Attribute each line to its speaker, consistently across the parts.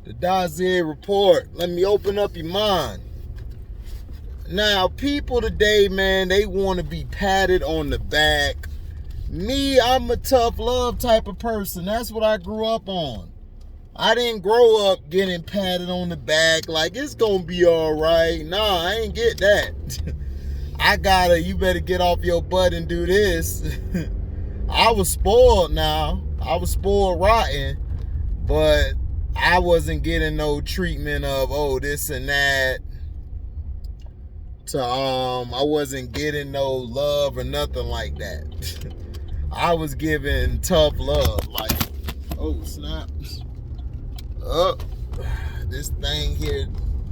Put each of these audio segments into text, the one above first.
Speaker 1: The Dazier Report. Let me open up your mind. Now, people today, man, they want to be patted on the back. Me, I'm a tough love type of person. That's what I grew up on. I didn't grow up getting patted on the back like it's gonna be all right. Nah, I ain't get that. You better get off your butt and do this. I was spoiled now. I was spoiled rotten, but I wasn't getting no treatment of, oh, this and that. I wasn't getting no love or nothing like that. I was giving tough love. Like, oh, snap. This thing here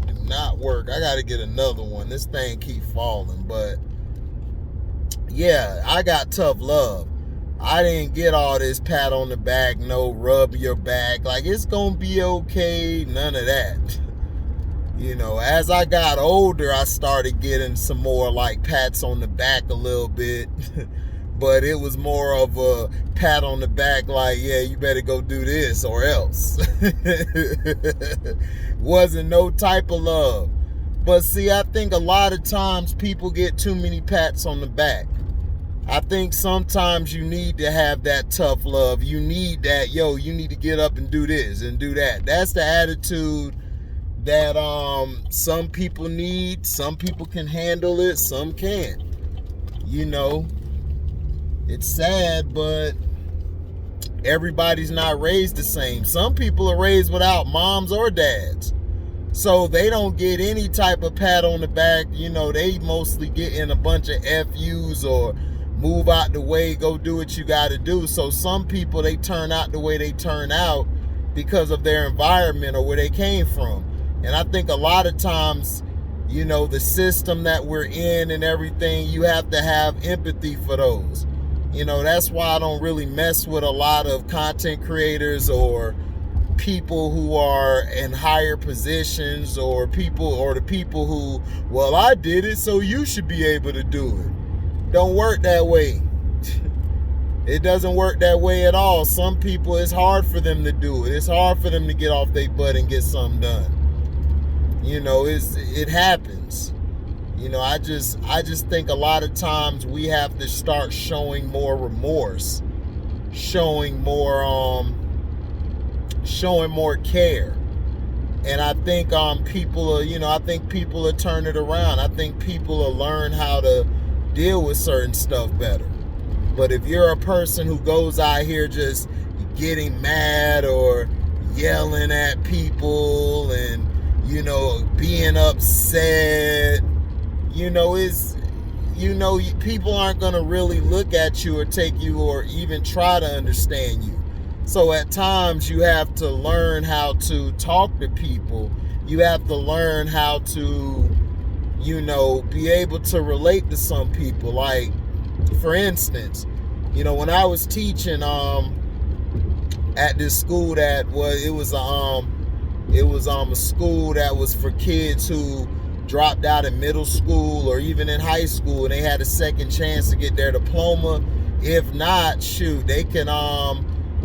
Speaker 1: did not work. I gotta get another one. This thing keep falling. But yeah, I got tough love. I didn't get all this pat on the back, no rub your back, like it's gonna be okay, none of that. You know, as I got older, I started getting some more like pats on the back a little bit. But it was more of a pat on the back like, yeah, you better go do this or else. Wasn't no type of love. But see, I think a lot of times people get too many pats on the back. I think sometimes you need to have that tough love. You need that, yo, you need to get up and do this and do that. That's the attitude that some people need. Some people can handle it, some can't. You know, it's sad, but everybody's not raised the same. Some people are raised without moms or dads, so they don't get any type of pat on the back. You know, they mostly get in a bunch of FUs or move out the way, go do what you got to do. So some people, they turn out the way they turn out because of their environment or where they came from. And I think a lot of times, you know, the system that we're in and everything, you have to have empathy for those. You know, that's why I don't really mess with a lot of content creators or people who are in higher positions or the people who, well, I did it, so you should be able to do it. Don't work that way. It doesn't work that way at all. Some people, it's hard for them to do it. It's hard for them to get off their butt and get something done. You know, it happens. You know, I just think a lot of times we have to start showing more remorse, showing more care. And I think people are turning it around. I think people will learn how to deal with certain stuff better. But if you're a person who goes out here just getting mad or yelling at people and, you know, being upset, people aren't going to really look at you or take you or even try to understand you. So at times you have to learn how to talk to people. You have to learn how to, be able to relate to some people. Like, for instance, when I was teaching at this school that was, it was a school that was for kids who dropped out in middle school or even in high school, and they had a second chance to get their diploma. If not, shoot, they can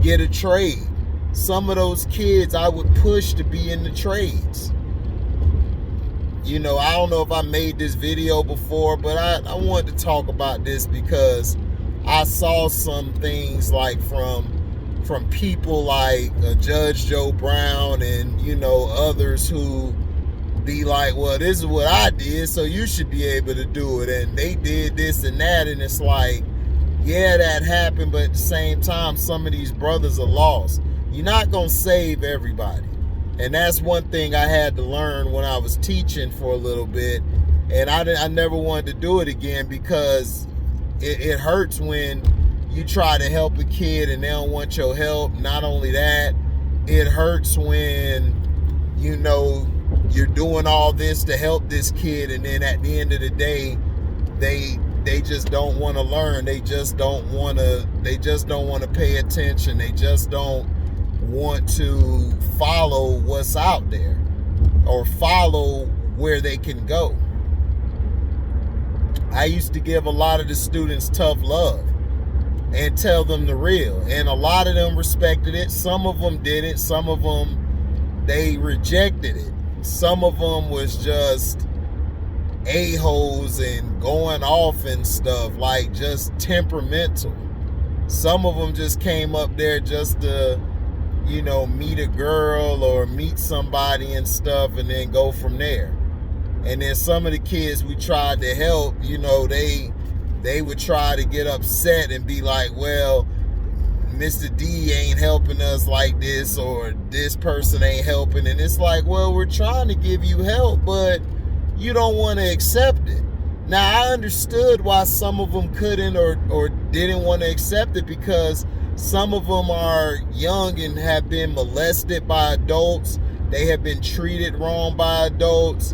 Speaker 1: get a trade. Some of those kids I would push to be in the trades. I don't know if I made this video before, but I wanted to talk about this because I saw some things like from people like Judge Joe Brown and, others who be like, well, this is what I did, so you should be able to do it. And they did this and that, and it's like, yeah, that happened, but at the same time, some of these brothers are lost. You're not going to save everybody. And that's one thing I had to learn when I was teaching for a little bit. And I never wanted to do it again because it hurts when you try to help a kid and they don't want your help. Not only that, it hurts when, you're doing all this to help this kid, and then at the end of the day, they just don't want to learn. They just don't want to pay attention. They just don't want to follow what's out there or follow where they can go. I used to give a lot of the students tough love and tell them the real, and a lot of them respected it. Some of them didn't. Some of them they rejected it. Some of them was just a-holes and going off and stuff, like just temperamental. Some of them just came up there just to, meet a girl or meet somebody and stuff and then go from there. And then some of the kids we tried to help, they would try to get upset and be like, well, Mr. D ain't helping us like this, or this person ain't helping. And it's like, well, we're trying to give you help, but you don't want to accept it. Now, I understood why some of them couldn't or didn't want to accept it, because some of them are young and have been molested by adults. They have been treated wrong by adults.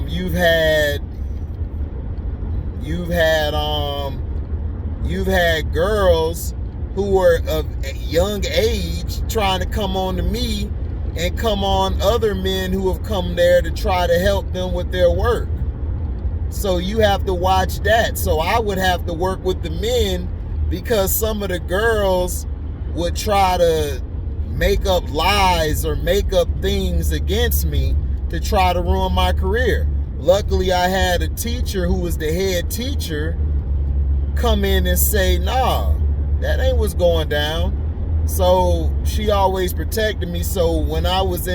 Speaker 1: You've had girls who were of a young age trying to come on to me and come on other men who have come there to try to help them with their work. So you have to watch that. So I would have to work with the men, because some of the girls would try to make up lies or make up things against me to try to ruin my career. Luckily, I had a teacher who was the head teacher come in and say, nah, that ain't what's going down. So she always protected me. So when I was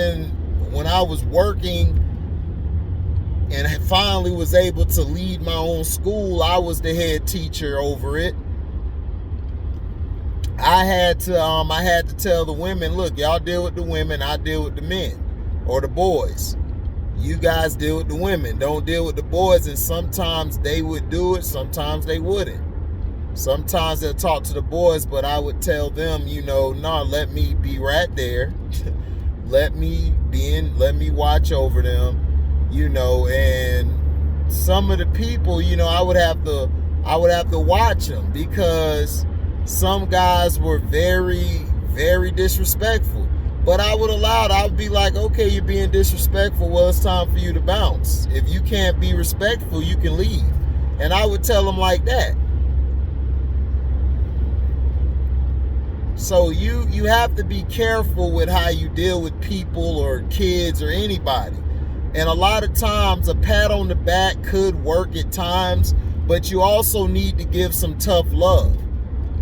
Speaker 1: working and finally was able to lead my own school, I was the head teacher over it. I had to tell the women, look, y'all deal with the women, I deal with the men or the boys. You guys deal with the women, don't deal with the boys. And sometimes they would do it, sometimes they wouldn't. Sometimes they'll talk to the boys, but I would tell them, nah, let me be right there. let me watch over them, and some of the people, I would have to watch them, because some guys were very, very disrespectful. But I would be like, okay, you're being disrespectful. Well, it's time for you to bounce. If you can't be respectful, you can leave. And I would tell them like that. So you have to be careful with how you deal with people or kids or anybody. And a lot of times a pat on the back could work at times, but you also need to give some tough love.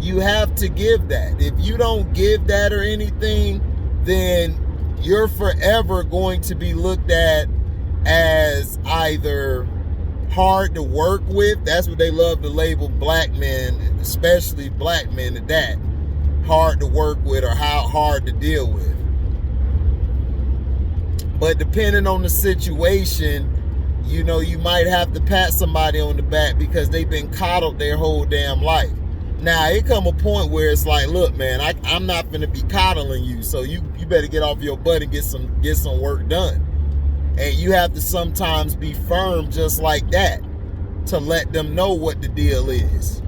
Speaker 1: You have to give that. If you don't give that or anything, then you're forever going to be looked at as either hard to work with. That's what they love to label black men, especially black men, at that. Hard to work with, or how hard to deal with. But depending on the situation, you might have to pat somebody on the back because they've been coddled their whole damn life. Now, it come a point where it's like, look, man, I'm not going to be coddling you, so you better get off your butt and get some work done. And you have to sometimes be firm just like that to let them know what the deal is.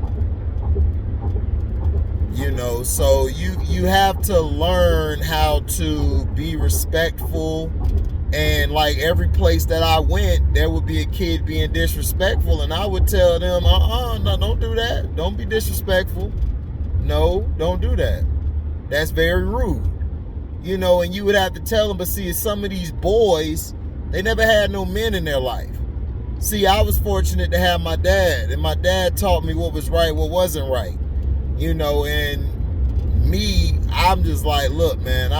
Speaker 1: So you have to learn how to be respectful. And like every place that I went, there would be a kid being disrespectful, and I would tell them, no, don't do that. Don't be disrespectful. No, don't do that. That's very rude. And you would have to tell them. But see, some of these boys, they never had no men in their life. See, I was fortunate to have my dad, and my dad taught me what was right, what wasn't right. And me, I'm just like, look, man,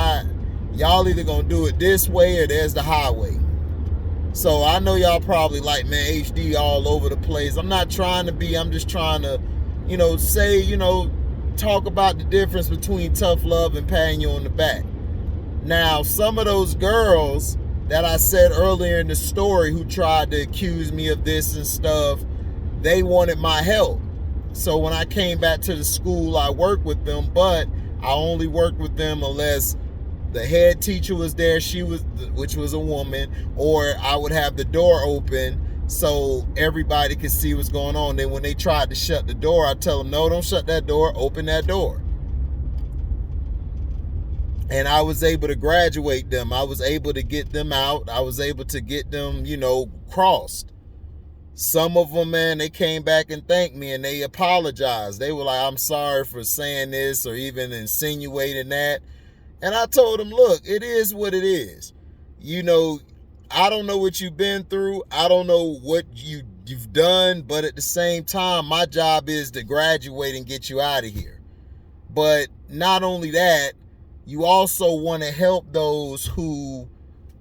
Speaker 1: y'all either gonna do it this way or there's the highway. So I know y'all probably like, man, HD all over the place. I'm not trying to be, I'm just trying to, say, talk about the difference between tough love and patting you on the back. Now, some of those girls that I said earlier in the story who tried to accuse me of this and stuff, they wanted my help. So when I came back to the school, I worked with them, but I only worked with them unless the head teacher was there, which was a woman, or I would have the door open so everybody could see what's going on. Then when they tried to shut the door, I tell them, no, don't shut that door, open that door. And I was able to graduate them. I was able to get them out. I was able to get them, crossed. Some of them, man, they came back and thanked me and they apologized. They were like, I'm sorry for saying this or even insinuating that. And I told him, look, it is what it is. You know, I don't know what you've been through. I don't know what you've done. But at the same time, my job is to graduate and get you out of here. But not only that, you also want to help those who,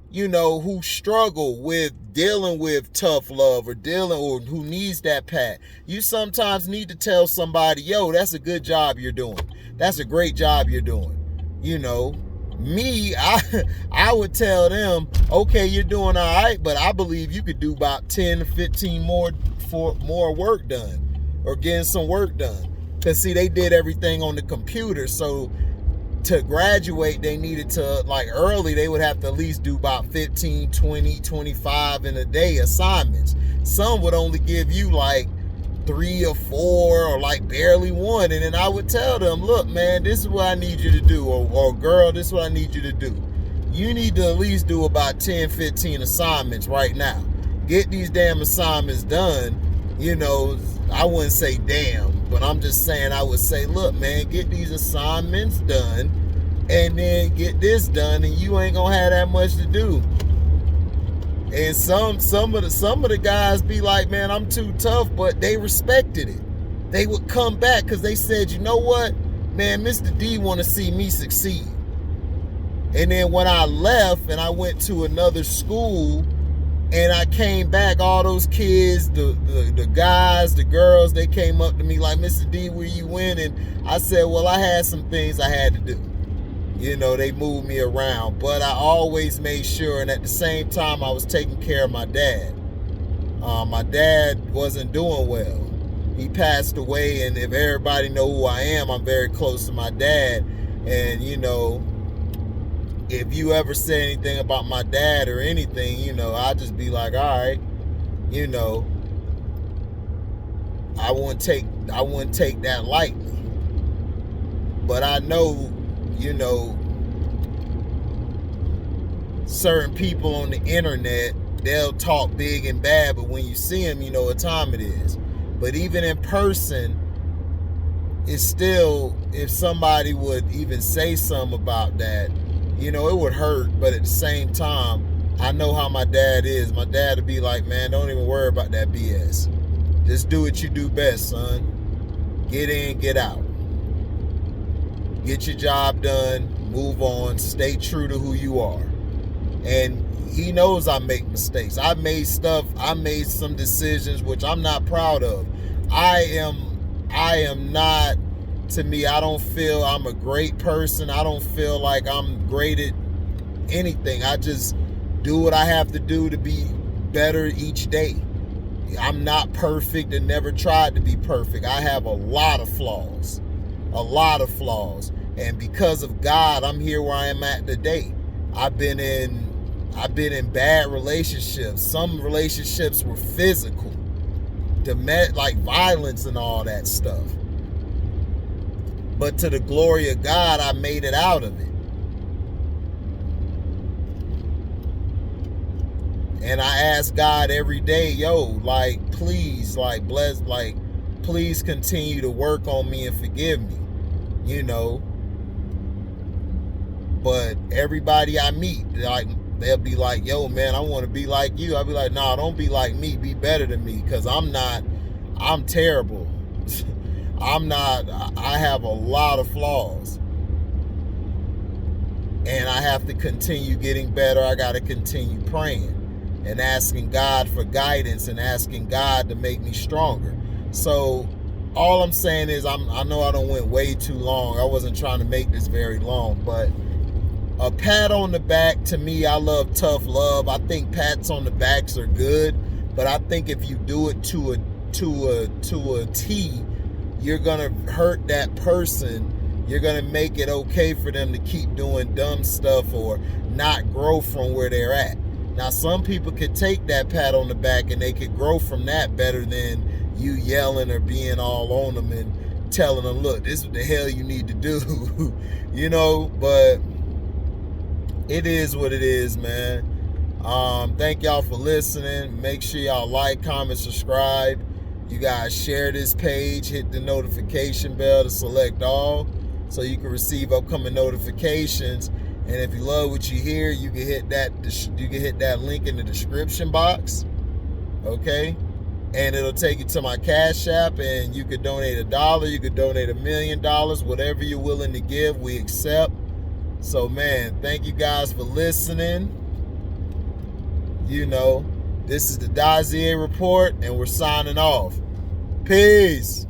Speaker 1: you know, who struggle with dealing with tough love or who needs that pat. You sometimes need to tell somebody, yo, that's a good job you're doing. That's a great job you're doing. You know, me, I would tell them, okay, you're doing all right, but I believe you could do about 10 to 15 more work done, or getting some work done. Because see, they did everything on the computer, so to graduate, they needed to, like, early, they would have to at least do about 15, 20, 25 in a day assignments. Some would only give you like 3 or 4 or like barely 1. And then I would tell them, look, man, this is what I need you to do. Or girl, this is what I need you to do. You need to at least do about 10, 15 assignments right now. Get these damn assignments done. You know, I wouldn't say damn, but I'm just saying, I would say, look, man, get these assignments done and then get this done, and you ain't gonna have that much to do. And some of the guys be like, man, I'm too tough, but they respected it. They would come back because they said, you know what, man, Mr. D want to see me succeed. And then when I left and I went to another school and I came back, all those kids, the guys, the girls, they came up to me like, Mr. D, where you went? And I said, well, I had some things I had to do. You know, they moved me around, but I always made sure, and at the same time, I was taking care of my dad. My dad wasn't doing well. He passed away, and if everybody know who I am, I'm very close to my dad. And, you know, if you ever say anything about my dad or anything, you know, I'll just be like, all right, you know, I wouldn't take that lightly. But I know, you know, certain people on the internet, they'll talk big and bad, but when you see them, you know what time it is. But even in person, it's still, if somebody would even say something about that, you know, it would hurt. But at the same time, I know how my dad is. My dad would be like, man, don't even worry about that BS. Just do what you do best, son. Get in, get out. Get your job done, move on, stay true to who you are. And he knows I make mistakes. I made some decisions which I'm not proud of. I am not, to me, I don't feel I'm a great person. I don't feel like I'm great at anything. I just do what I have to do to be better each day. I'm not perfect and never tried to be perfect. I have a lot of flaws. And because of God, I'm here where I am at today. I've been in bad relationships. Some relationships were physical, like violence and all that stuff. But to the glory of God, I made it out of it. And I ask God every day, yo, like, please, like, bless, like, please continue to work on me and forgive me, you know. But everybody I meet, like, they'll be like, yo, man, I want to be like you. I'll be like, nah, don't be like me. Be better than me, because I'm terrible. I have a lot of flaws. And I have to continue getting better. I got to continue praying and asking God for guidance and asking God to make me stronger. So all I'm saying is, I know I done went way too long. I wasn't trying to make this very long, but a pat on the back, to me, I love tough love. I think pats on the backs are good, but I think if you do it to a T, you're gonna hurt that person. You're gonna make it okay for them to keep doing dumb stuff or not grow from where they're at. Now, some people could take that pat on the back and they could grow from that better than you yelling or being all on them and telling them, look, this is what the hell you need to do. You know, but it is what it is, man. Thank y'all for listening. Make sure y'all like, comment, subscribe. You guys share this page, hit the notification bell to select all, so you can receive upcoming notifications. And if you love what you hear, you can hit that link in the description box, okay? And it'll take you to my Cash App, and you could donate $1, you could donate $1 million, whatever you're willing to give, we accept. So man, thank you guys for listening. You know, this is the Dazier Report, and we're signing off. Peace.